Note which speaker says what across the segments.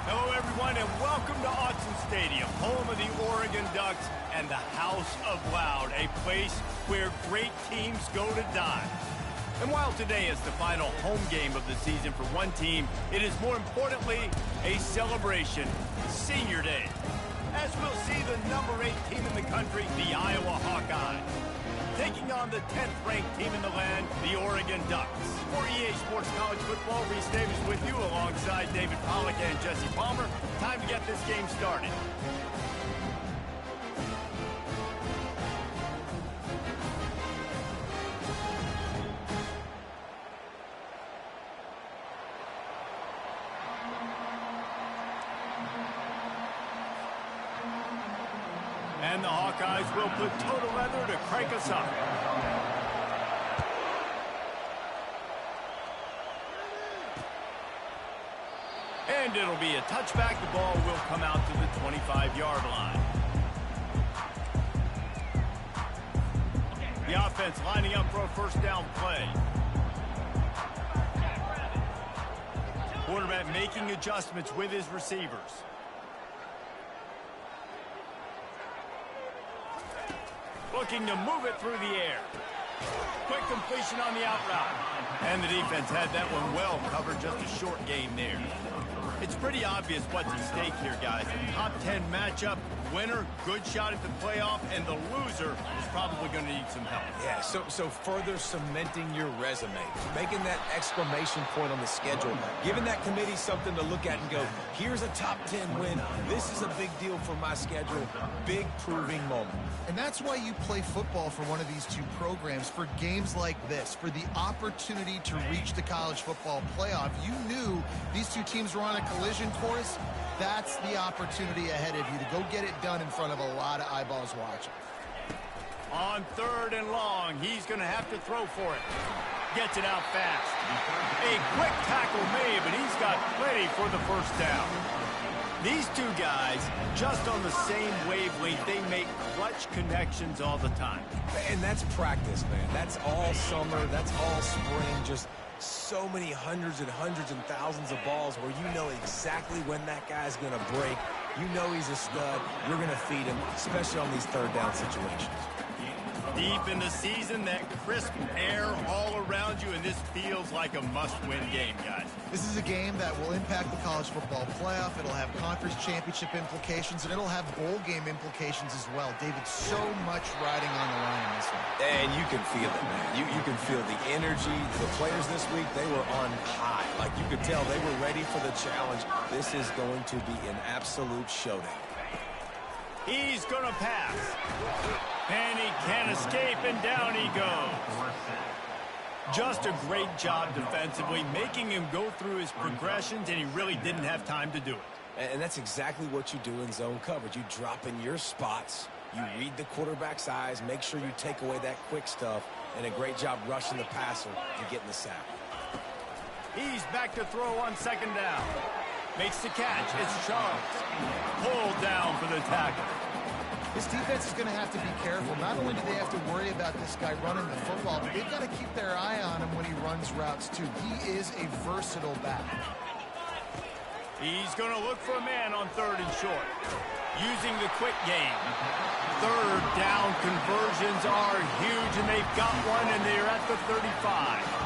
Speaker 1: Hello, everyone, and welcome to Autzen Stadium, home of the Oregon Ducks and the House of Loud, a place where great teams go to die. And while today is the final home game of the season for one team, it is more importantly a celebration, Senior Day, as we'll see the number 8 team in the country, the Iowa Hawkeyes, taking on the 10th-ranked team in the land, the Oregon Ducks. For EA Sports College Football, Reese Davis with you alongside David Pollack and Jesse Palmer. Time to get this game started. And the Hawkeyes will put total leather to crank us up. And it'll be a touchback. The ball will come out to the 25-yard line. The offense lining up for a first down play. Quarterback making adjustments with his receivers. Looking to move it through the air. Quick completion on the out route. And the defense had that one well covered, just a short gain there. It's pretty obvious what's at stake here, guys. Top 10 matchup, winner, good shot at the playoff, and the loser is probably going to need some help.
Speaker 2: Yeah, so further cementing your resume, making that exclamation point on the schedule, giving that committee something to look at and go, here's a top 10 win. This is a big deal for my schedule. Big proving moment.
Speaker 3: And that's why you play football for one of these two programs, for games like this, for the opportunity to reach the college football playoff. You knew these two teams were on a collision course. That's the opportunity ahead of you to go get it done in front of a lot of eyeballs watching.
Speaker 1: On 3rd and long, he's going to have to throw for it. Gets it out fast. A quick tackle made, but he's got plenty for the first down. These two guys, just on the same wavelength, they make clutch connections all the time.
Speaker 2: And that's practice, man. That's all summer. That's all spring. Just so many hundreds and thousands of balls where you know exactly when that guy's going to break. You know he's a stud. You're going to feed him, especially on these third down situations.
Speaker 1: Deep in the season, that crisp air all around you, and this feels like a must-win game, guys.
Speaker 3: This is a game that will impact the college football playoff. It'll have conference championship implications, and it'll have bowl game implications as well. David, so much riding on the line in this one.
Speaker 2: And you can feel it, man. You can feel the energy. The players this week, they were on high. Like you could tell they were ready for the challenge. This is going to be an absolute showdown.
Speaker 1: He's going to pass. And he can't escape, and down he goes. Just a great job defensively, making him go through his progressions, and he really didn't have time to do it.
Speaker 2: And that's exactly what you do in zone coverage. You drop in your spots, you read the quarterback's eyes, make sure you take away that quick stuff, and a great job rushing the passer and getting the sack.
Speaker 1: He's back to throw on 2nd down. Makes the catch. It's Charles. Pulled down for the tackle.
Speaker 3: This defense is going to have to be careful. Not only do they have to worry about this guy running the football, but they've got to keep their eye on him when he runs routes, too. He is a versatile back.
Speaker 1: He's going to look for a man on 3rd and short. Using the quick game. 3rd down conversions are huge, and they've got one, and they're at the 35.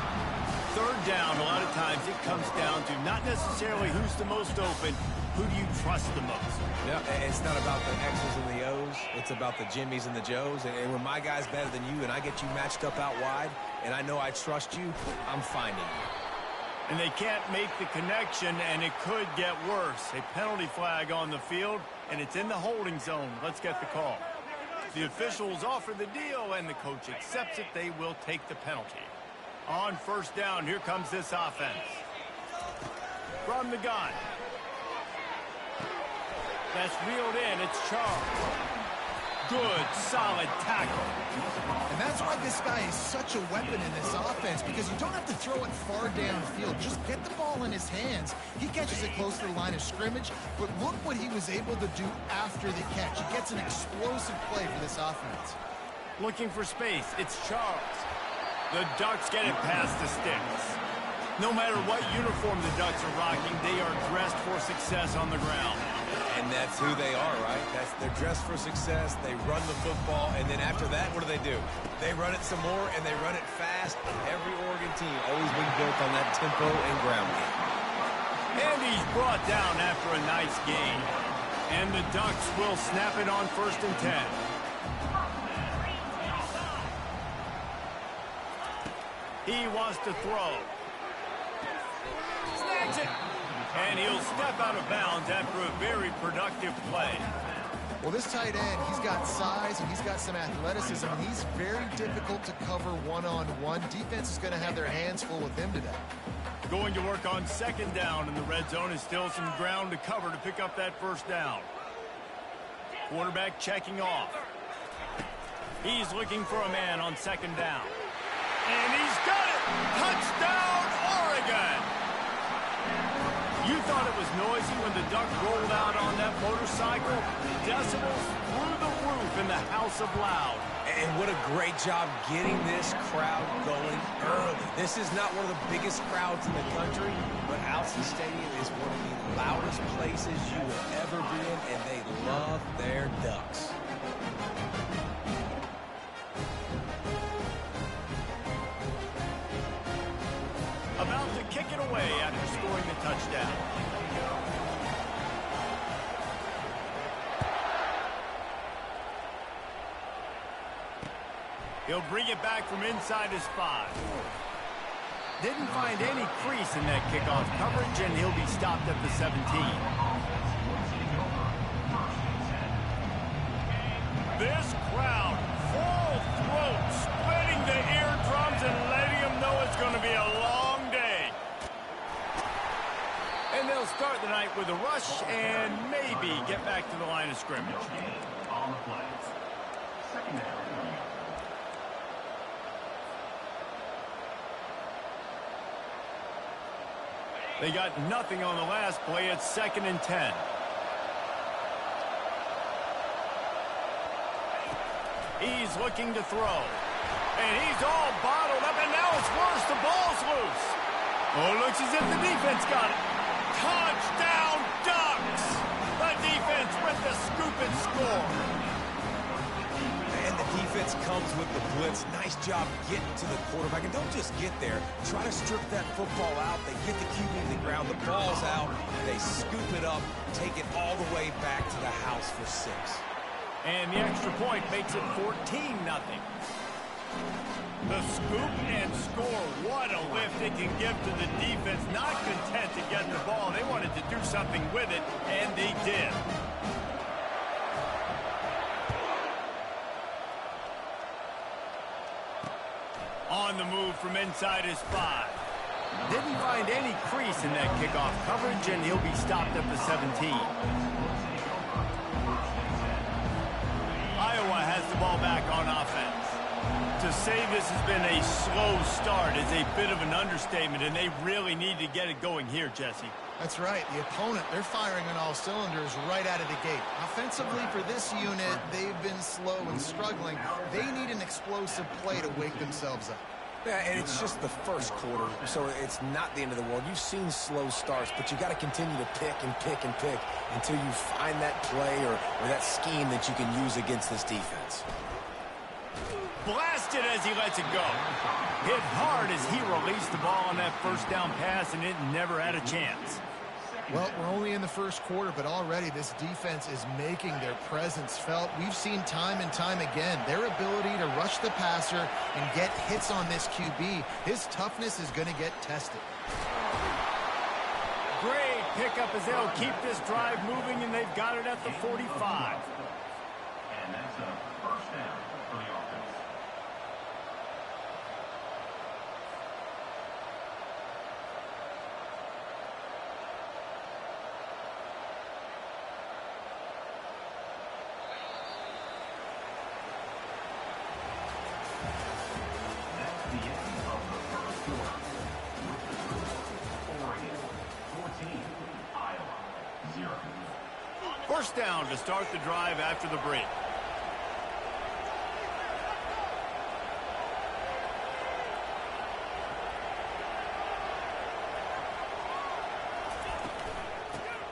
Speaker 1: 3rd down, a lot of times it comes down to not necessarily who's the most open, who do you trust the most?
Speaker 2: Yeah, it's not about the X's and the O's. It's about the Jimmys and the Joes. And when my guy's better than you and I get you matched up out wide and I know I trust you, I'm finding you.
Speaker 1: And they can't make the connection, and it could get worse. A penalty flag on the field, and it's in the holding zone. Let's get the call. The officials offer the deal, and the coach accepts it. They will take the penalty. On 1st down, here comes this offense. From the gun. That's reeled in. It's Charles. Good, solid tackle.
Speaker 3: And that's why this guy is such a weapon in this offense, because you don't have to throw it far downfield. Just get the ball in his hands. He catches it close to the line of scrimmage, but look what he was able to do after the catch. He gets an explosive play for this offense.
Speaker 1: Looking for space. It's Charles. The Ducks get it past the sticks. No matter what uniform the Ducks are rocking, they are dressed for success on the ground.
Speaker 2: And that's who they are, right? They're dressed for success. They run the football, and then after that, what do? They run it some more, and they run it fast. Every Oregon team always been built on that tempo and ground game.
Speaker 1: And he's brought down after a nice gain. And the Ducks will snap it on 1st and 10. He wants to throw. Snags it. And he'll step out of bounds after a very productive play.
Speaker 3: Well, this tight end, he's got size and he's got some athleticism, and he's very difficult to cover one-on-one. Defense is going to have their hands full with him today.
Speaker 1: Going to work on 2nd down, and the red zone is still some ground to cover to pick up that 1st down. Quarterback checking off. He's looking for a man on 2nd down. And he's got it! Touchdown, Oregon! You thought it was noisy when the Duck rolled out on that motorcycle? Decibels through the roof in the House of Loud.
Speaker 2: And what a great job getting this crowd going early. This is not one of the biggest crowds in the country, but Allen Stadium is one of the loudest places you will ever be in, and they love their Ducks.
Speaker 1: About to kick it away after scoring the touchdown. He'll bring it back from inside his 5. Didn't find any crease in that kickoff coverage, and he'll be stopped at the 17. This crowd, full throat, splitting the eardrums and letting them know it's going to be a long day. And they'll start the night with a rush and maybe get back to the line of scrimmage.
Speaker 4: On the plays. 2nd down.
Speaker 1: They got nothing on the last play. It's 2nd and 10. He's looking to throw. And he's all bottled up, and now it's worse. The ball's loose. Oh, it looks as if the defense got it. Touchdown, Ducks! The defense with the scoop and score.
Speaker 2: And the defense comes with the blitz. Nice job getting to the quarterback. And don't just get there. Try to strip that football out. They get the QB to the ground. The ball's out. They scoop it up, take it all the way back to the house for 6.
Speaker 1: And the extra point makes it 14-0. The scoop and score. What a lift it can give to the defense. Not content to get the ball. They wanted to do something with it, and they did. On the move from inside his 5. Didn't find any crease in that kickoff coverage, and he'll be stopped at the 17. Iowa has the ball back on offense. To say this has been a slow start is a bit of an understatement, and they really need to get it going here, Jesse.
Speaker 3: That's right. The opponent, they're firing on all cylinders right out of the gate. Offensively, for this unit, they've been slow and struggling. They need an explosive play to wake themselves up.
Speaker 2: Yeah, and it's just the first quarter, so it's not the end of the world. You've seen slow starts, but you got to continue to pick and pick and pick until you find that play or that scheme that you can use against this defense.
Speaker 1: Blasted as he lets it go. Hit hard as he released the ball on that 1st down pass, and it never had a chance.
Speaker 3: Well, we're only in the first quarter, but already this defense is making their presence felt. We've seen time and time again their ability to rush the passer and get hits on this QB. His toughness is going to get tested.
Speaker 1: Great pickup as they'll keep this drive moving, and they've got it at the 45.
Speaker 4: And that's a 1st down for the offense.
Speaker 1: First down to start the drive after the break.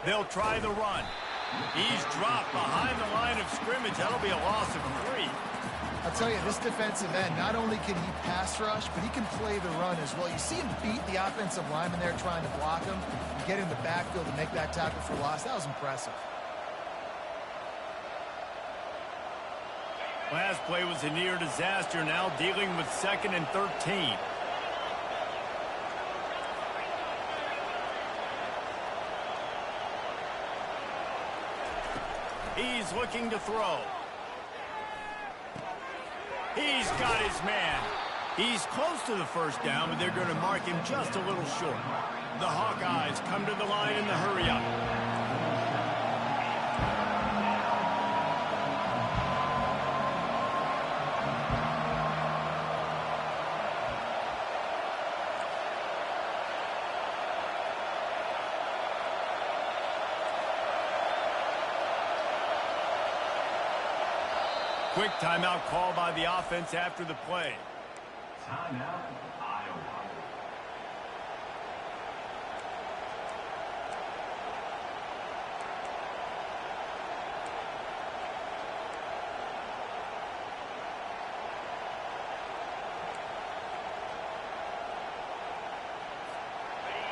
Speaker 1: They'll try the run. He's dropped behind the line of scrimmage. That'll be a loss of 3.
Speaker 3: I'll tell you, this defensive end, not only can he pass rush, but he can play the run as well. You see him beat the offensive lineman there trying to block him and get in the backfield to make that tackle for loss. That was impressive.
Speaker 1: Last play was a near disaster, now dealing with 2nd and 13. He's looking to throw. He's got his man. He's close to the first down, but they're going to mark him just a little short. The Hawkeyes come to the line in the hurry-up. Quick timeout call by the offense after the play.
Speaker 4: Timeout, Iowa.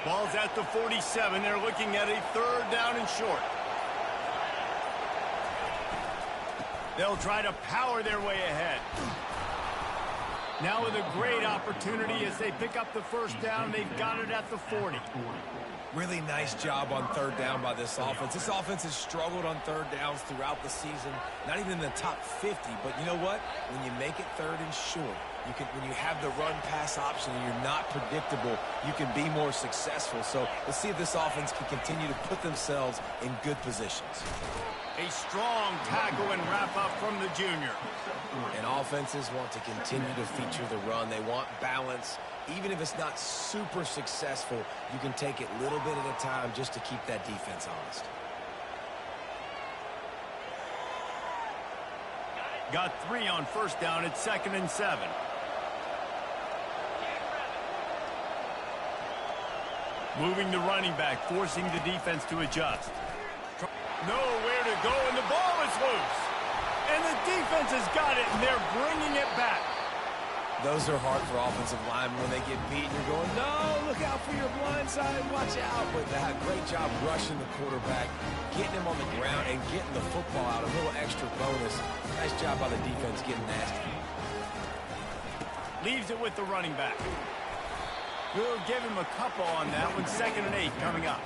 Speaker 1: Ball's at the 47. They're looking at a 3rd down and short. They'll try to power their way ahead. Now with a great opportunity as they pick up the first down. They've got it at the 40.
Speaker 2: Really nice job on 3rd down by this offense. This offense has struggled on 3rd downs throughout the season. Not even in the top 50. But you know what? When you make it 3rd and short, when you have the run-pass option and you're not predictable, you can be more successful. So let's see if this offense can continue to put themselves in good positions.
Speaker 1: A strong tackle and wrap up from the junior.
Speaker 2: And offenses want to continue to feature the run. They want balance. Even if it's not super successful, you can take it little bit at a time just to keep that defense honest.
Speaker 1: Got 3 on first down at 2nd and 7. Moving the running back, forcing the defense to adjust. Nowhere to go, and the ball is loose. And the defense has got it, and they're bringing it back.
Speaker 2: Those are hard for offensive linemen when they get beat. You're going, no, look out for your blind side, watch out. But that great job rushing the quarterback, getting him on the ground, and getting the football out, a little extra bonus. Nice job by the defense getting nasty.
Speaker 1: Leaves it with the running back. We'll give him a couple on that one. 2nd and 8 coming up.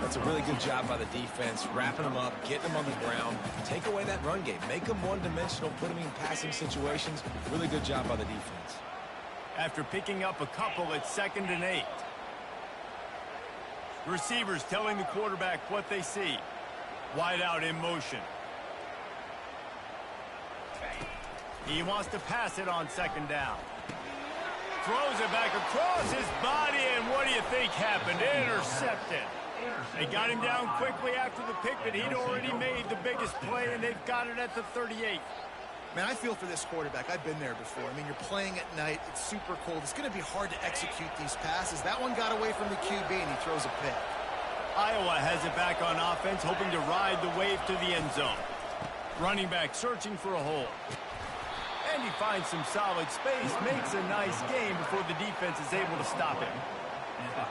Speaker 2: That's a really good job by the defense, wrapping them up, getting them on the ground. Take away that run game. Make them one-dimensional, put them in passing situations. Really good job by the defense.
Speaker 1: After picking up a couple at 2nd and 8. Receivers telling the quarterback what they see. Wide out in motion. He wants to pass it on 2nd down. Throws it back across his body, and what do you think happened? Intercepted. They got him down quickly after the pick, but he'd already made the biggest play, and they've got it at the 38.
Speaker 3: Man, I feel for this quarterback. I've been there before. I mean, you're playing at night. It's super cold. It's going to be hard to execute these passes. That one got away from the QB, and he throws a pick.
Speaker 1: Iowa has it back on offense, hoping to ride the wave to the end zone. Running back searching for a hole. And he finds some solid space, makes a nice game before the defense is able to stop him.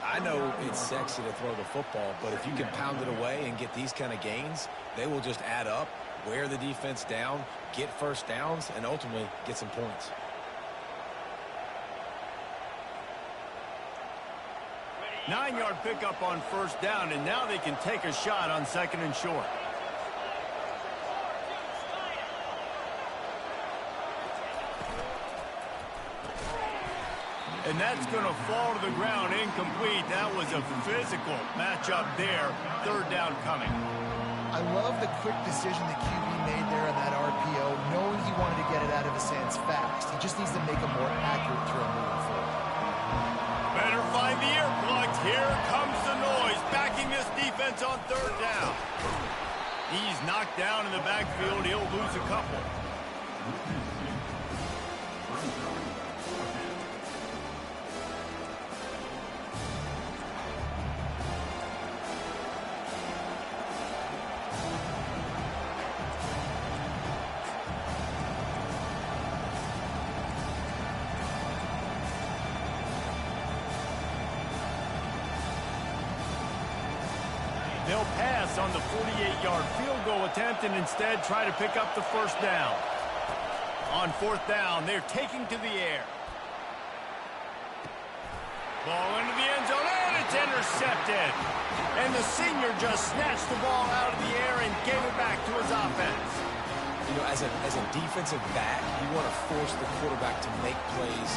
Speaker 2: I know it's sexy to throw the football, but if you can pound it away and get these kind of gains, they will just add up, wear the defense down, get first downs, and ultimately get some points.
Speaker 1: Nine-yard pickup on first down, and now they can take a shot on 2nd and short. And that's going to fall to the ground incomplete. That was a physical matchup there. 3rd down coming.
Speaker 3: I love the quick decision the QB made there on that RPO, knowing he wanted to get it out of his hands fast. He just needs to make a more accurate throw moving forward.
Speaker 1: Better find the earplugs. Here comes the noise, backing this defense on 3rd down. He's knocked down in the backfield. He'll lose a couple. He'll pass on the 48-yard field goal attempt and instead try to pick up the first down. On fourth down, they're taking to the air. Ball into the end zone, and it's intercepted. And the senior just snatched the ball out of the air and gave it back to his offense.
Speaker 2: You know, as a defensive back, you want to force the quarterback to make plays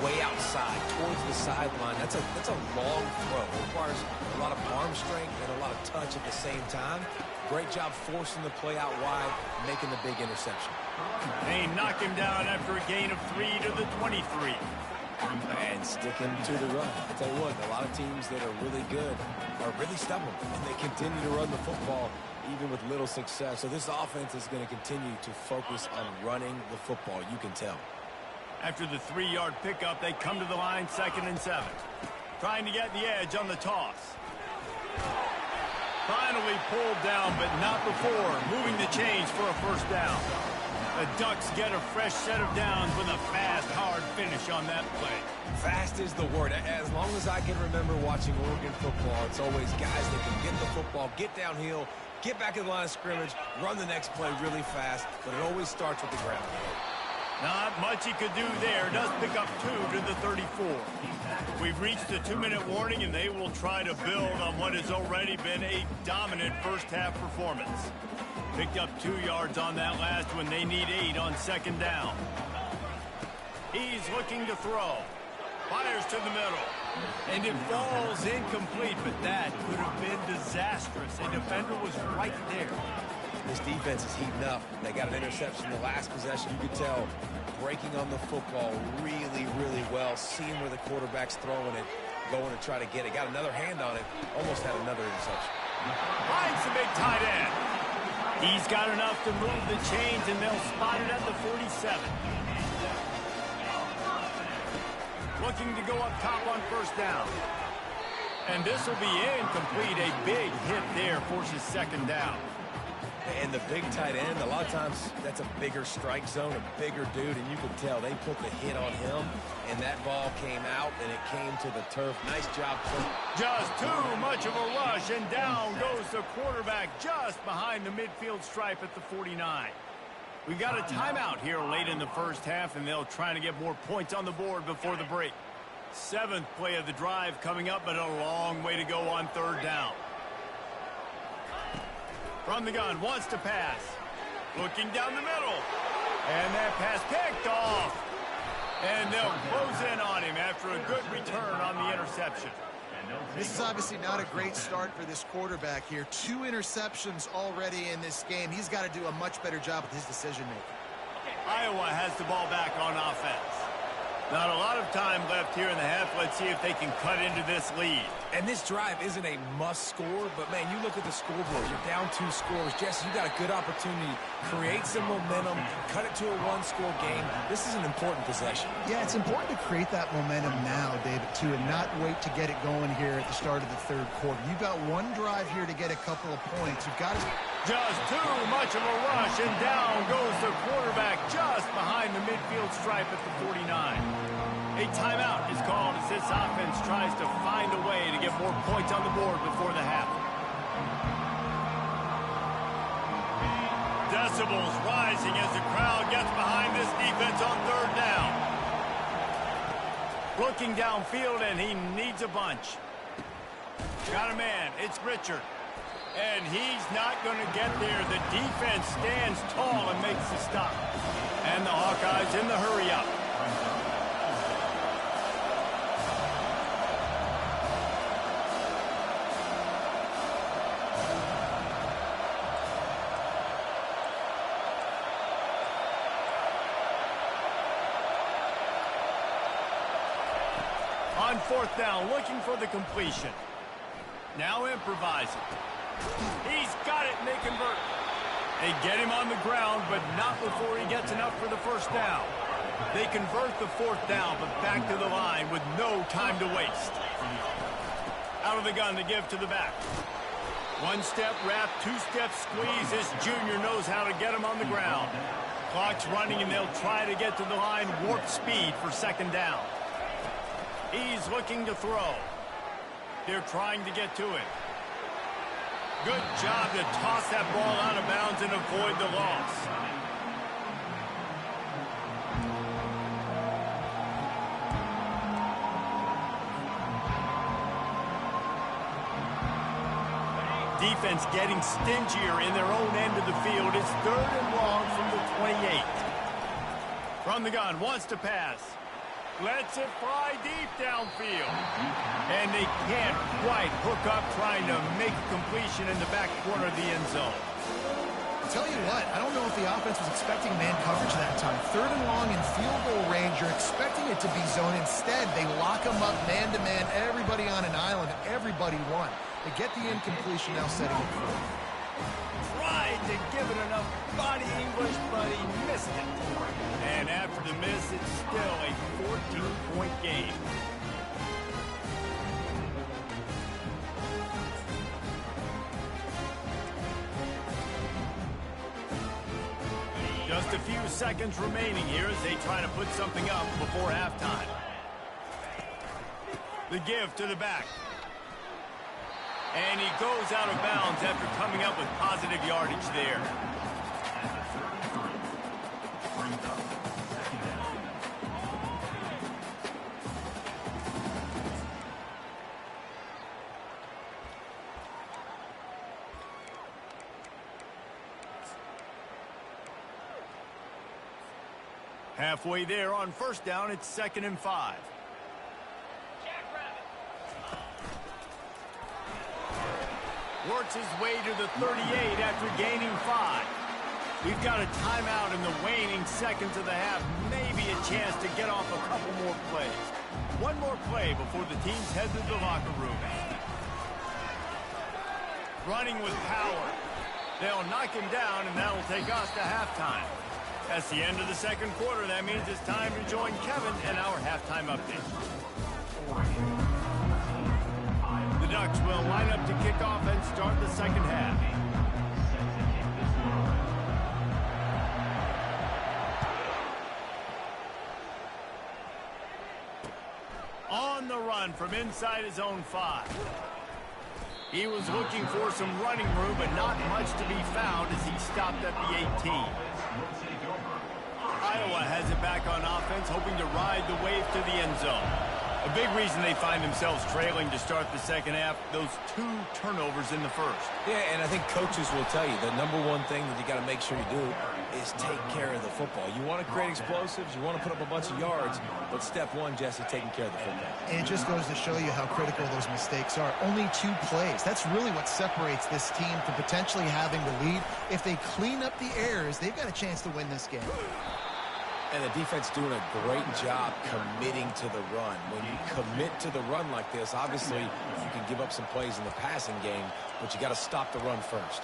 Speaker 2: way outside, towards the sideline. That's a long throw. It requires a lot of arm strength and a lot of touch at the same time. Great job forcing the play out wide, making the big interception.
Speaker 1: They knock him down after a gain of 3 to the 23.
Speaker 2: And sticking to the run. I tell you what, a lot of teams that are really good are really stubborn, and they continue to run the football even with little success. So this offense is going to continue to focus on running the football. You can tell.
Speaker 1: After the 3-yard pickup, they come to the line 2nd and 7. Trying to get the edge on the toss. Finally pulled down, but not before moving the chains for a first down. The Ducks get a fresh set of downs with a fast, hard finish on that play.
Speaker 2: Fast is the word. As long as I can remember watching Oregon football, it's always guys that can get the football, get downhill, get back in the line of scrimmage, run the next play really fast, but it always starts with the ground game.
Speaker 1: Not much he could do there. Does pick up 2 to the 34. We've reached the 2-minute warning, and they will try to build on what has already been a dominant first-half performance. Picked up 2 yards on that last when they need 8 on 2nd down. He's looking to throw. Fires to the middle. And it falls incomplete, but that could have been disastrous. A defender was right there.
Speaker 2: This defense is heating up. They got an interception the last possession. You could tell breaking on the football really, really well. Seeing where the quarterback's throwing it, going to try to get it. Got another hand on it. Almost had another interception.
Speaker 1: Finds the big tight end. He's got enough to move the chains, and they'll spot it at the 47. Looking to go up top on first down. And this will be incomplete. A big hit there forces 2nd down.
Speaker 2: And the big tight end, a lot of times that's a bigger strike zone, a bigger dude, and you can tell they put the hit on him, and that ball came out, and it came to the turf. Nice job.
Speaker 1: Just too much of a rush, and down goes the quarterback just behind the midfield stripe at the 49. We got a timeout here late in the first half, and they'll try to get more points on the board before the break. 7th play of the drive coming up, but a long way to go on 3rd down. From the gun, wants to pass. Looking down the middle. And that pass picked off. And they'll close in on him after a good return on the interception.
Speaker 3: This is obviously not a great start for this quarterback here. 2 interceptions already in this game. He's got to do a much better job with his decision-making.
Speaker 1: Iowa has the ball back on offense. Not a lot of time left here in the half. Let's see if they can cut into this lead.
Speaker 2: And this drive isn't a must score, but, man, you look at the scoreboard. You're down 2 scores. Jesse, you got a good opportunity. Create some momentum. Cut it to a 1-score game. This is an important possession.
Speaker 5: Yeah, it's important to create that momentum now, David, too, and not wait to get it going here at the start of the 3rd quarter. You've got 1 drive here to get a couple of points. You've got to...
Speaker 1: Just too much of a rush, and down goes the quarterback just behind the midfield stripe at the 49. A timeout is called as this offense tries to find a way to get more points on the board before the half. Decibels rising as the crowd gets behind this defense on 3rd down. Looking downfield, and he needs a bunch. Got a man. It's Richard. And he's not going to get there. The defense stands tall and makes the stop. And the Hawkeyes in the hurry-up. On 4th down, looking for the completion. Now improvising. He's got it, and they convert. They get him on the ground, but not before he gets enough for the first down. They convert the 4th down, but back to the line with no time to waste. Out of the gun to give to the back. 1-step wrap, 2-step squeeze. This junior knows how to get him on the ground. Clock's running, and they'll try to get to the line warp speed for 2nd down. He's looking to throw. They're trying to get to it. Good job to toss that ball out of bounds and avoid the loss. Defense getting stingier in their own end of the field. It's 3rd and long from the 28. From the gun, wants to pass. Lets it fly deep downfield. And they can't quite hook up trying to make a completion in the back corner of the end zone.
Speaker 5: Tell you what, I don't know if the offense was expecting man coverage that time. 3rd and long in field goal range, you're expecting it to be zone. Instead, they lock them up man-to-man, everybody on an island, everybody won. They get the incompletion, now setting it forward.
Speaker 1: Tried to give it enough body English, but he missed it. And after the miss, it's still a 14-point game. Just a few seconds remaining here as they try to put something up before halftime. The give to the back. And he goes out of bounds after coming up with positive yardage there. Halfway there on 1st down, it's 2nd and 5. Works his way to the 38 after gaining 5. We've got a timeout in the waning seconds of the half. Maybe a chance to get off a couple more plays. One more play before the teams head to the locker room. Running with power. They'll knock him down, and that'll take us to halftime. That's the end of the 2nd quarter. That means it's time to join Kevin and our halftime update. The Ducks will line up to kick off and start the 2nd half. On the run from inside his own 5. He was looking for some running room, but not much to be found as he stopped at the 18. Iowa has it back on offense, hoping to ride the wave to the end zone. A big reason they find themselves trailing to start the 2nd half, those 2 turnovers in the 1st.
Speaker 2: Yeah, and I think coaches will tell you the #1 thing that you got to make sure you do is take care of the football. You want to create explosives, you want to put up a bunch of yards, but step 1, Jesse, taking care of the football.
Speaker 5: And it just goes to show you how critical those mistakes are. Only 2 plays. That's really what separates this team from potentially having the lead. If they clean up the errors, they've got a chance to win this game.
Speaker 2: And the defense doing a great job committing to the run. When you commit to the run like this, obviously you can give up some plays in the passing game, but you got to stop the run first.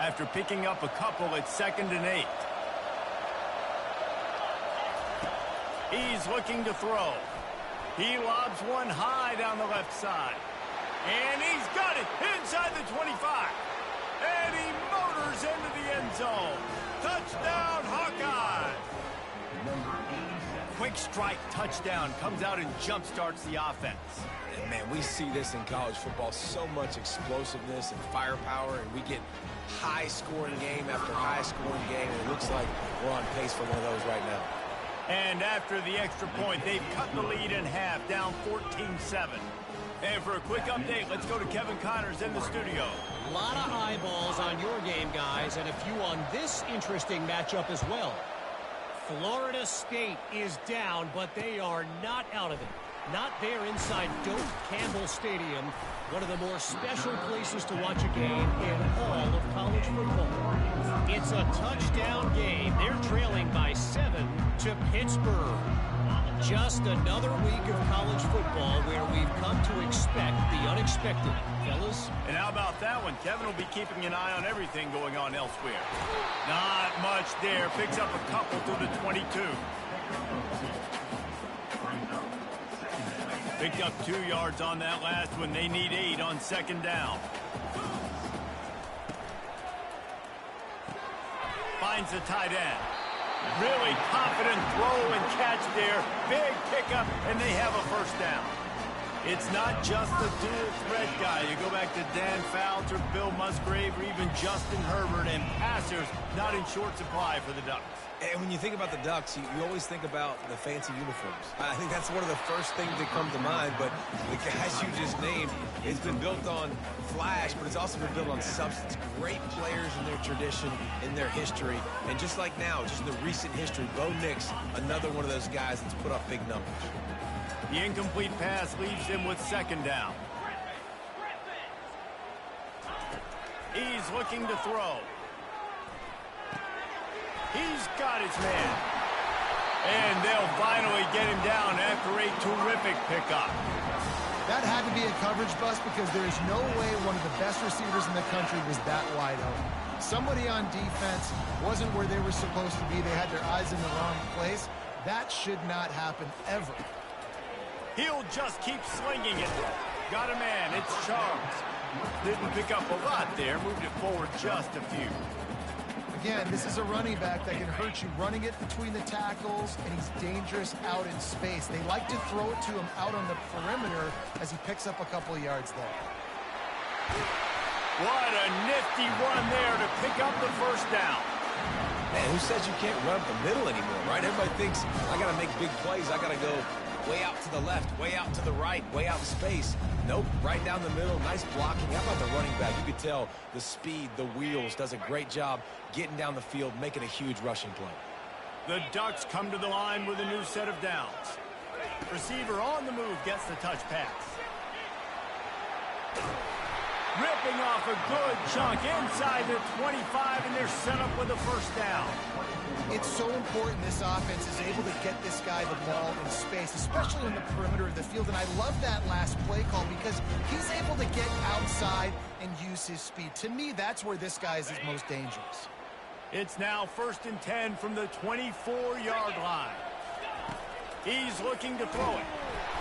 Speaker 1: After picking up a couple, it's 2nd and 8. He's looking to throw. He lobs one high down the left side. And he's got it inside the 25. And he motors into the end zone. Touchdown, Hawkeyes! Quick strike touchdown comes out and jump-starts the offense.
Speaker 2: And man, we see this in college football, so much explosiveness and firepower, and we get high-scoring game after high-scoring game, and it looks like we're on pace for one of those right now.
Speaker 1: And after the extra point, they've cut the lead in half, down 14-7. And for a quick update, let's go to Kevin Connors in the studio.
Speaker 6: A lot of eyeballs on your game, guys, and a few on this interesting matchup as well. Florida State is down, but they are not out of it. Not there inside Doak Campbell Stadium, one of the more special places to watch a game in all of college football. It's a touchdown game. They're trailing by 7 to Pittsburgh. Just another week of college football where we've come to expect the unexpected. Fellas?
Speaker 1: And how about that one? Kevin will be keeping an eye on everything going on elsewhere. Not much there. Picks up a couple to the 22. Picked up 2 yards on that last one. They need 8 on 2nd down. finds the tight end. Really confident throw and catch there. Big pickup, and they have a first down. It's not just the dual threat guy. You go back to Dan Fouts or Bill Musgrave or even Justin Herbert, and passers not in short supply for the Ducks.
Speaker 2: And when you think about the Ducks, you always think about the fancy uniforms. I think that's one of the first things that come to mind, but the guys you just named, it's been built on flash, but it's also been built on substance. Great players in their tradition, in their history, and just like now, just in the recent history, Bo Nix, another one of those guys that's put up big numbers.
Speaker 1: The incomplete pass leaves him with second down. He's looking to throw. He's got his man. And they'll finally get him down after a terrific pickup.
Speaker 5: That had to be a coverage bust because there is no way one of the best receivers in the country was that wide open. Somebody on defense wasn't where they were supposed to be. They had their eyes in the wrong place. That should not happen ever.
Speaker 1: He'll just keep slinging it. Got a man. It's Charles. Didn't pick up a lot there. Moved it forward just a few.
Speaker 5: Again, this is a running back that can hurt you running it between the tackles, and he's dangerous out in space. They like to throw it to him out on the perimeter as he picks up a couple of yards there.
Speaker 1: What a nifty run there to pick up the first down.
Speaker 2: Man, who says you can't run up the middle anymore, right? Everybody thinks, I got to make big plays. I got to go way out to the left, way out to the right, way out in space. Nope, right down the middle, nice blocking. How about the running back? You could tell the speed, the wheels, does a great job getting down the field, making a huge rushing play.
Speaker 1: The Ducks come to the line with a new set of downs. Receiver on the move gets the touch pass. Ripping off a good chunk inside the 25, and they're set up with a first down.
Speaker 5: It's so important this offense is able to get this guy the ball in space, especially on the perimeter of the field. And I love that last play call because he's able to get outside and use his speed. To me, that's where this guy is his most dangerous.
Speaker 1: It's now 1st and 10 from the 24-yard line. He's looking to throw it.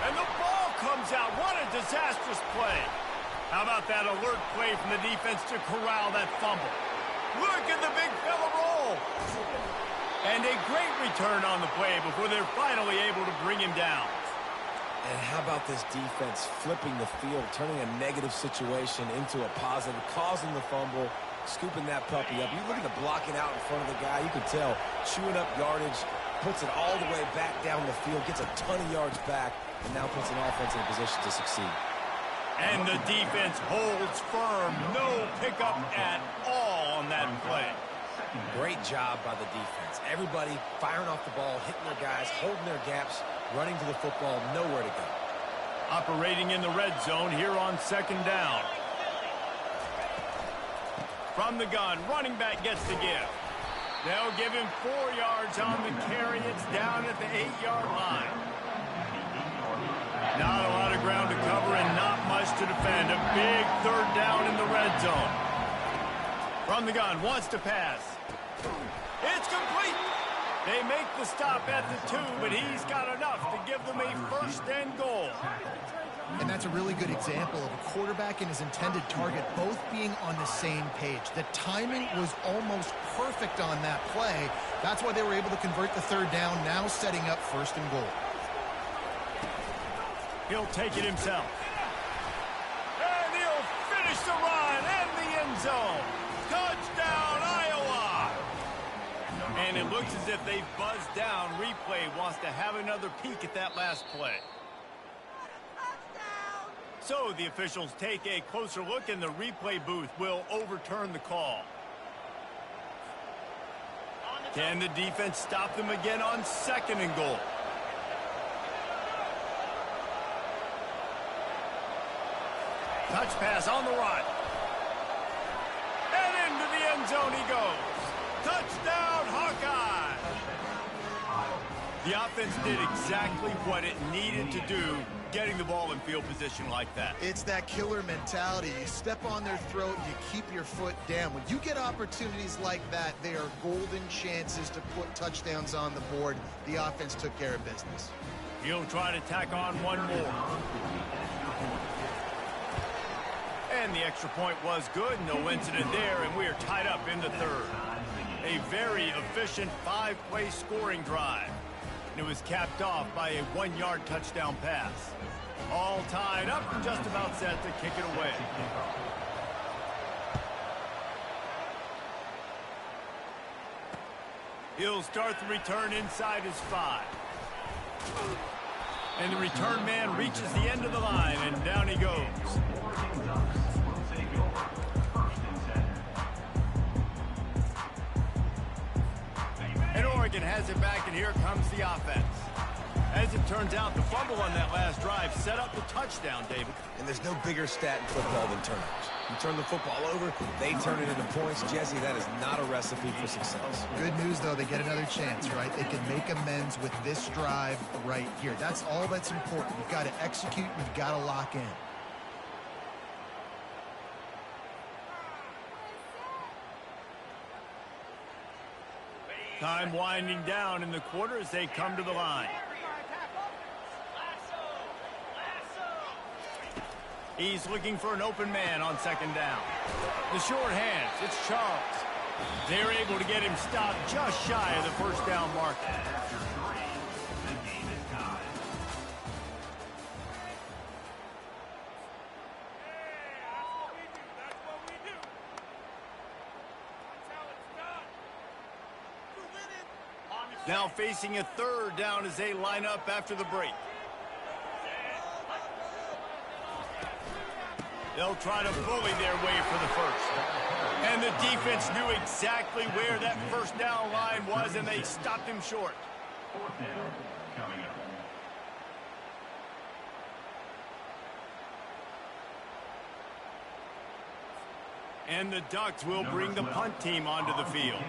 Speaker 1: And the ball comes out. What a disastrous play. How about that alert play from the defense to corral that fumble? Look at the big fella roll. And a great return on the play before they're finally able to bring him down.
Speaker 2: And how about this defense flipping the field, turning a negative situation into a positive, causing the fumble, scooping that puppy up. You look at the blocking out in front of the guy, you can tell, chewing up yardage, puts it all the way back down the field, gets a ton of yards back, and now puts an offense in a position to succeed.
Speaker 1: And the defense holds firm. No pickup at all on that play.
Speaker 2: Great job by the defense. Everybody firing off the ball, hitting their guys, holding their gaps, running to the football, nowhere to go.
Speaker 1: Operating in the red zone here on 2nd down. From the gun, running back gets the give. They'll give him 4 yards on the carry. It's down at the 8-yard line. Not a lot of ground to cover and not much to defend. A big 3rd down in the red zone. From the gun, wants to pass. It's complete. They make the stop at the 2, but he's got enough to give them a 1st and goal.
Speaker 5: And that's a really good example of a quarterback and his intended target both being on the same page. The timing was almost perfect on that play. That's why they were able to convert the 3rd down, now setting up 1st and goal.
Speaker 1: He'll take it himself. And he'll finish the run in the end zone. Touchdown, Iowa! And it looks as if they've buzzed down. Replay wants to have another peek at that last play. So the officials take a closer look, and the replay booth will overturn the call. Can the defense stop them again on 2nd and goal? Touch pass on the run. And into the end zone he goes. Touchdown, Hawkeye! The offense did exactly what it needed to do, getting the ball in field position like that.
Speaker 5: It's that killer mentality. You step on their throat, you keep your foot down. When you get opportunities like that, they are golden chances to put touchdowns on the board. The offense took care of business.
Speaker 1: He'll try to tack on one more. And the extra point was good. No incident there, and we are tied up in the 3rd. A very efficient 5-play scoring drive. And it was capped off by a 1-yard touchdown pass. All tied up and just about set to kick it away. He'll start the return inside his 5. And the return man reaches the end of the line, and down he goes. And Oregon has it back, and here comes the offense. As it turns out, the fumble on that last drive set up the touchdown, David.
Speaker 2: And there's no bigger stat in football than turnovers. You turn the football over, they turn it into points. Jesse, that is not a recipe for success.
Speaker 3: Good news, though, they get another chance, right? They can make amends with this drive right here. That's all that's important. You've got to execute, you've got to lock in.
Speaker 1: Time winding down in the quarter as they come to the line. He's looking for an open man on second down. The short hands, it's Charles. They're able to get him stopped just shy of the first down mark.
Speaker 4: After 3, the game is tied.
Speaker 7: That's what we do. That's how it's done.
Speaker 1: Now facing a third down as they line up after the break. They'll try to bully their way for the first. And the defense knew exactly where that first down line was, and they stopped him short.
Speaker 4: 4th down coming up.
Speaker 1: And the Ducks will bring the punt team onto the field.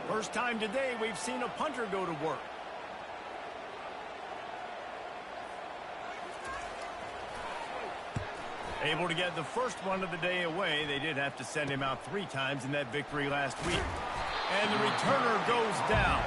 Speaker 1: First time today we've seen a punter go to work. Able to get the first one of the day away. They did have to send him out 3 times in that victory last week. And the returner goes down.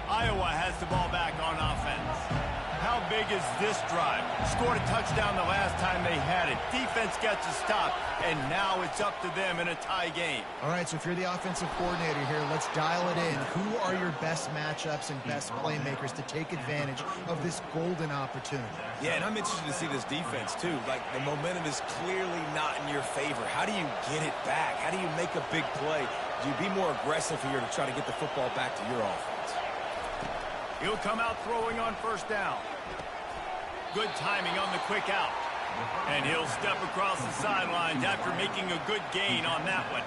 Speaker 1: Iowa has the ball back on offense. How big is this drive? Scored a touchdown the last time they had it. Defense gets a stop, and now it's up to them in a tie game.
Speaker 3: All right, so if you're the offensive coordinator here, let's dial it in. Who are your best matchups and best playmakers to take advantage of this golden opportunity?
Speaker 2: Yeah, and I'm interested to see this defense, too. Like, the momentum is clearly not in your favor. How do you get it back? How do you make a big play? Do you be more aggressive here to try to get the football back to your offense?
Speaker 1: He'll come out throwing on first down. Good timing on the quick out. And he'll step across the sidelines after making a good gain on that one.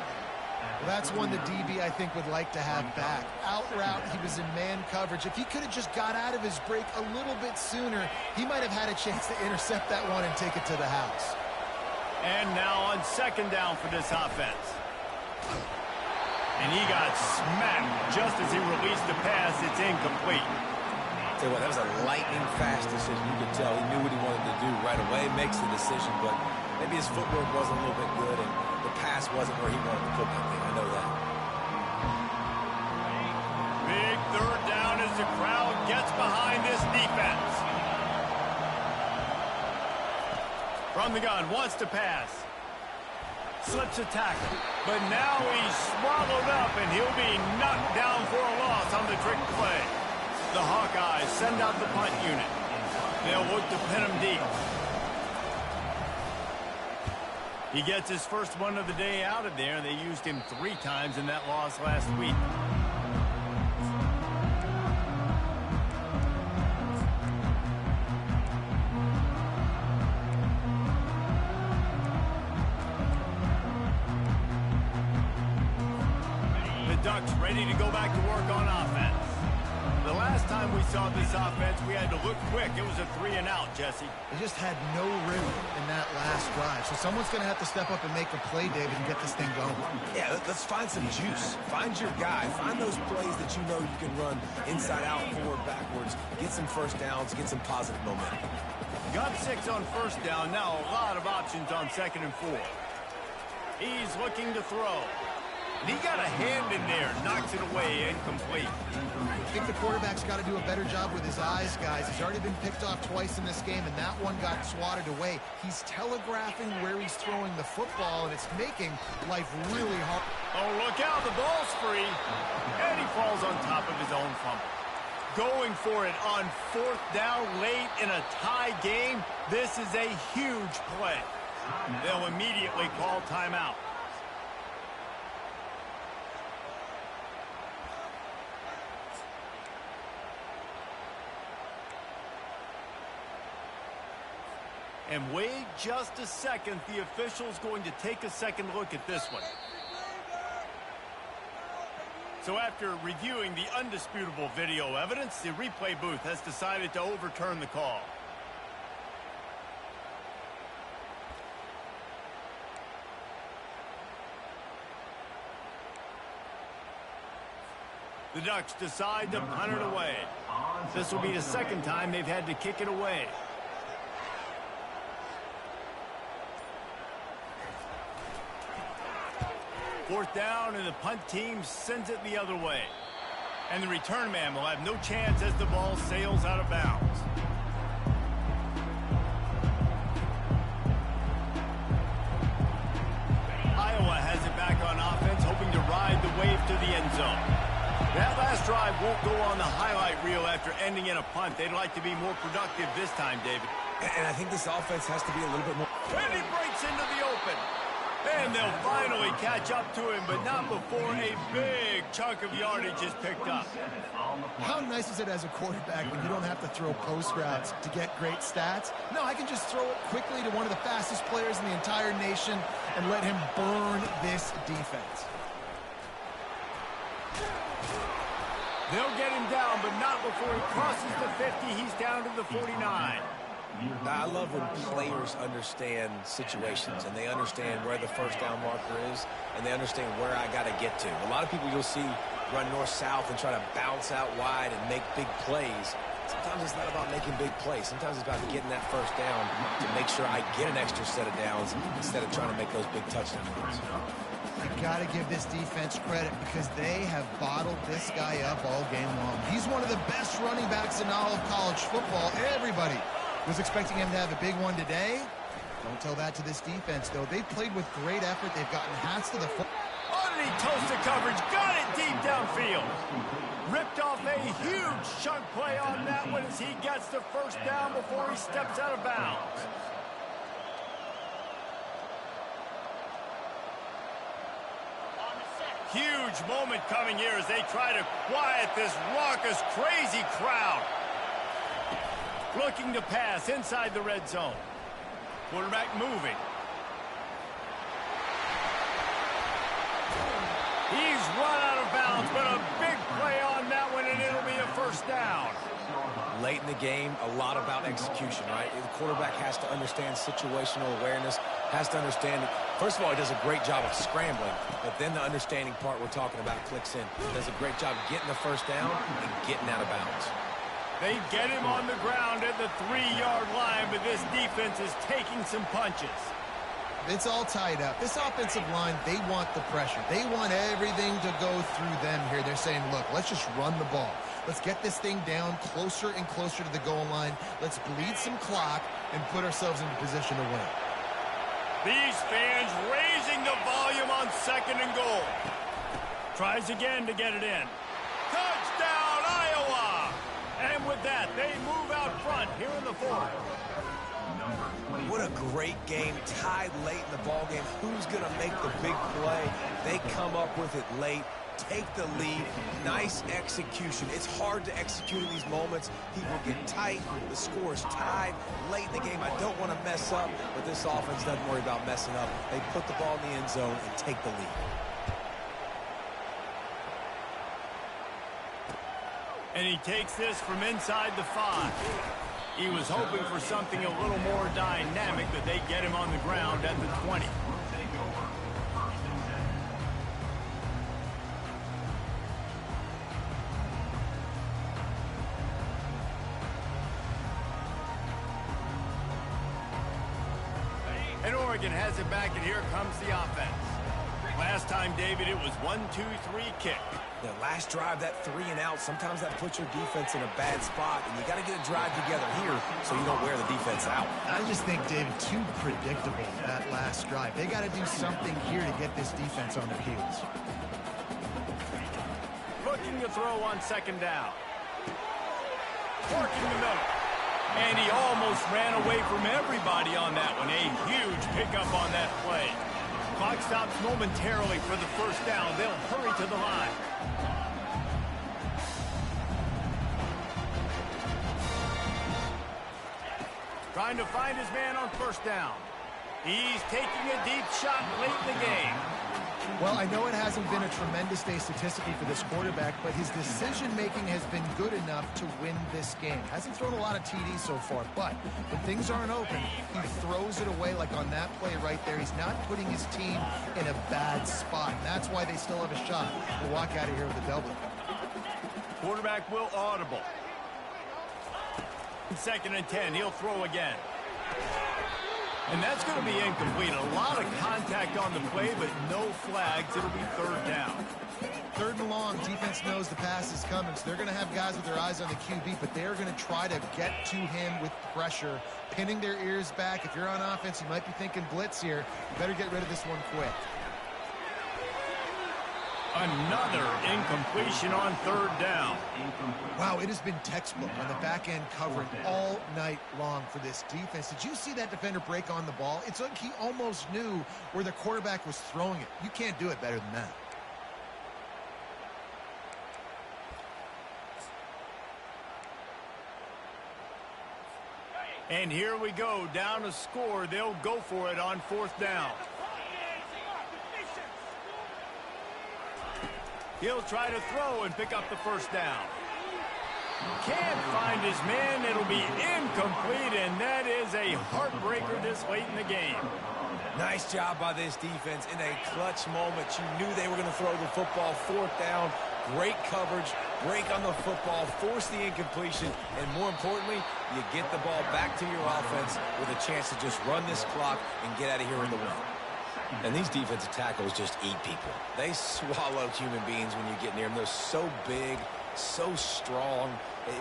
Speaker 3: Well, that's one the DB, I think, would like to have back. Out route, he was in man coverage. If he could have just got out of his break a little bit sooner, he might have had a chance to intercept that one and take it to the house.
Speaker 1: And now on second down for this offense. And he got smacked just as he released the pass. It's incomplete.
Speaker 2: Tell you what, that was a lightning-fast decision. You could tell he knew what he wanted to do right away, makes the decision, but maybe his footwork wasn't a little bit good, and the pass wasn't where he wanted to put that thing. I know that.
Speaker 1: Big third down as the crowd gets behind this defense. From the gun, wants to pass. Slips a tackle, but now he's swallowed up, and he'll be knocked down for a loss on the trick play. The Hawkeyes send out the punt unit. They'll look to pin him deep. He gets his first one of the day out of there. They used him 3 times in that loss last week. The Ducks ready to go back to work on offense. The last time we saw this offense, we had to look quick. It was a 3-and-out, Jesse.
Speaker 3: They just had no rhythm in that last drive. So someone's going to have to step up and make a play, David, and get this thing going.
Speaker 2: Yeah, let's find some juice. Find your guy. Find those plays that you know you can run inside out, forward, backwards. Get some first downs. Get some positive momentum.
Speaker 1: Got 6 on first down. Now a lot of options on second and 4. He's looking to throw. And he got a hand in there. Knocks it away be incomplete.
Speaker 3: I think the quarterback's got to do a better job with his eyes, guys. He's already been picked off twice in this game, and that one got swatted away. He's telegraphing where he's throwing the football, and it's making life really hard.
Speaker 1: Oh, look out, the ball's free. And he falls on top of his own fumble. Going for it on 4th down late in a tie game. This is a huge play. They'll immediately call timeout. And wait just a second. The official's going to take a second look at this one. So after reviewing the undisputable video evidence, the replay booth has decided to overturn the call. The Ducks decide to punt it away. This will be the second time they've had to kick it away. Fourth down, and the punt team sends it the other way. And the return man will have no chance as the ball sails out of bounds. Iowa has it back on offense, hoping to ride the wave to the end zone. That last drive won't go on the highlight reel after ending in a punt. They'd like to be more productive this time, David.
Speaker 2: And I think this offense has to be a little bit more...
Speaker 1: And he breaks into the open. And they'll finally catch up to him, but not before a big chunk of yardage is picked up.
Speaker 3: How nice is it as a quarterback when you don't have to throw post routes to get great stats? No, I can just throw it quickly to one of the fastest players in the entire nation and let him burn this defense.
Speaker 1: They'll get him down, but not before he crosses the 50. He's down to the 49.
Speaker 2: I love when players understand situations and they understand where the first down marker is and they understand where I got to get to. A lot of people you'll see run north-south and try to bounce out wide and make big plays. Sometimes it's not about making big plays. Sometimes it's about getting that first down to make sure I get an extra set of downs instead of trying to make those big touchdown runs.
Speaker 3: You got to give this defense credit because they have bottled this guy up all game long. He's one of the best running backs in all of college football. Everybody was expecting him to have a big one today. Don't tell that to this defense, though. They played with great effort. They've gotten hats to the foot.
Speaker 1: Underneath toasted coverage, got it deep downfield. Ripped off a huge chunk play on that one as he gets the first down before he steps out of bounds. Huge moment coming here as they try to quiet this raucous, crazy crowd. Looking to pass inside the red zone. Quarterback moving. He's run out of bounds, but a big play on that one, and it'll be a first down.
Speaker 2: Late in the game, a lot about execution, right? The quarterback has to understand situational awareness, has to understand it. First of all, he does a great job of scrambling, but then the understanding part we're talking about clicks in. He does a great job getting the first down and getting out of bounds.
Speaker 1: They get him on the ground at the 3-yard line, but this defense is taking some punches.
Speaker 3: It's all tied up. This offensive line, they want the pressure. They want everything to go through them here. They're saying, look, let's just run the ball. Let's get this thing down closer and closer to the goal line. Let's bleed some clock and put ourselves into position to win.
Speaker 1: These fans raising the volume on 2nd and goal. Tries again to get it in. Touchdown, Iowa! And with that, they move out front here in the 4th.
Speaker 2: What a great game, tied late in the ball game. Who's going to make the big play? They come up with it late, take the lead. Nice execution. It's hard to execute in these moments. People get tight. The score is tied late in the game. I don't want to mess up, but this offense doesn't worry about messing up. They put the ball in the end zone and take the lead.
Speaker 1: And he takes this from inside the 5. He was hoping for something a little more dynamic, but they get him on the ground at the 20. And Oregon has it back, and here comes the offense. Last time, David, it was 1-2-3 kick.
Speaker 2: That last drive, that 3 and out, sometimes that puts your defense in a bad spot, and you got to get a drive together here so you don't wear the defense out.
Speaker 5: I just think, David, too predictable, that last drive. They got to do something here to get this defense on their heels.
Speaker 1: Looking to throw on second down. Working the middle. And he almost ran away from everybody on that one. A huge pickup on that play. Clock stops momentarily for the first down. They'll hurry to the line. Trying to find his man on first down. He's taking a deep shot late in the game.
Speaker 5: Well, I know it hasn't been a tremendous day statistically for this quarterback, but his decision-making has been good enough to win this game. Hasn't thrown a lot of TDs so far, but when things aren't open, he throws it away like on that play right there. He's not putting his team in a bad spot. And that's why they still have a shot to walk out of here with a W.
Speaker 1: Quarterback will audible. 2nd and 10. He'll throw again. And that's going to be incomplete. A lot of contact on the play, but no flags. It'll be 3rd down.
Speaker 5: 3rd and long. Defense knows the pass is coming, so they're going to have guys with their eyes on the QB, but they're going to try to get to him with pressure, pinning their ears back. If you're on offense, you might be thinking blitz here. You better get rid of this one quick.
Speaker 1: Another incompletion on 3rd down.
Speaker 5: Wow, it has been textbook on the back end covering all night long for this defense. Did you see that defender break on the ball? It's like he almost knew where the quarterback was throwing it. You can't do it better than that.
Speaker 1: And here we go, down a score. They'll go for it on 4th down. He'll try to throw and pick up the first down. Can't find his man. It'll be incomplete, and that is a heartbreaker this late in the game.
Speaker 2: Nice job by this defense in a clutch moment. You knew they were going to throw the football. 4th down, great coverage, break on the football, force the incompletion, and more importantly, you get the ball back to your offense with a chance to just run this clock and get out of here in the win. And these defensive tackles just eat people. They swallow human beings when you get near them. They're so big, so strong.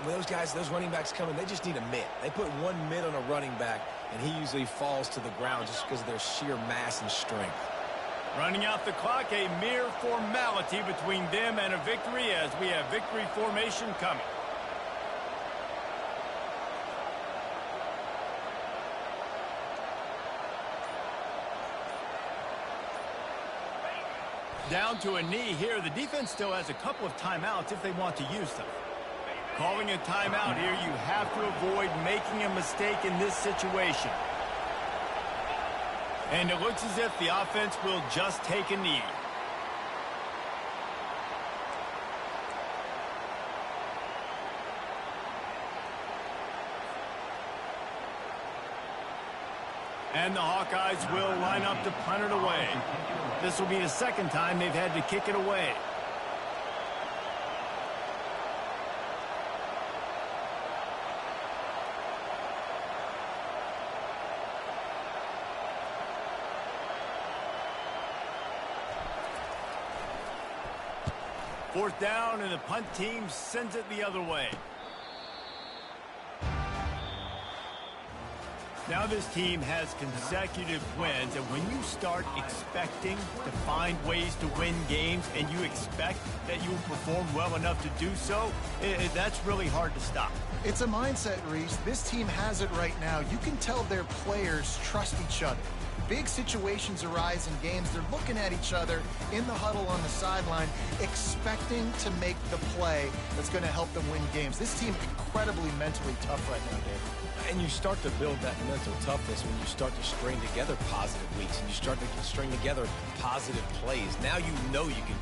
Speaker 2: When those guys, those running backs come in, they just need a mitt. They put one mitt on a running back, and he usually falls to the ground just because of their sheer mass and strength.
Speaker 1: Running out the clock, a mere formality between them and a victory as we have victory formation coming. Down to a knee here. The defense still has a couple of timeouts if they want to use them. Calling a timeout here, you have to avoid making a mistake in this situation. And it looks as if the offense will just take a knee. And the Hawkeyes will line up to punt it away. This will be the 2nd time they've had to kick it away. Fourth down, and the punt team sends it the other way. Now this team has consecutive wins, and when you start expecting to find ways to win games and you expect that you will perform well enough to do so, that's really hard to stop.
Speaker 5: It's a mindset, Reese. This team has it right now. You can tell their players trust each other. Big situations arise in games. They're looking at each other in the huddle on the sideline, expecting to make the play that's going to help them win games. This team incredibly mentally tough right now, Dave.
Speaker 2: And you start to build that mental toughness when you start to string together positive weeks and you string together positive plays. Now you know you can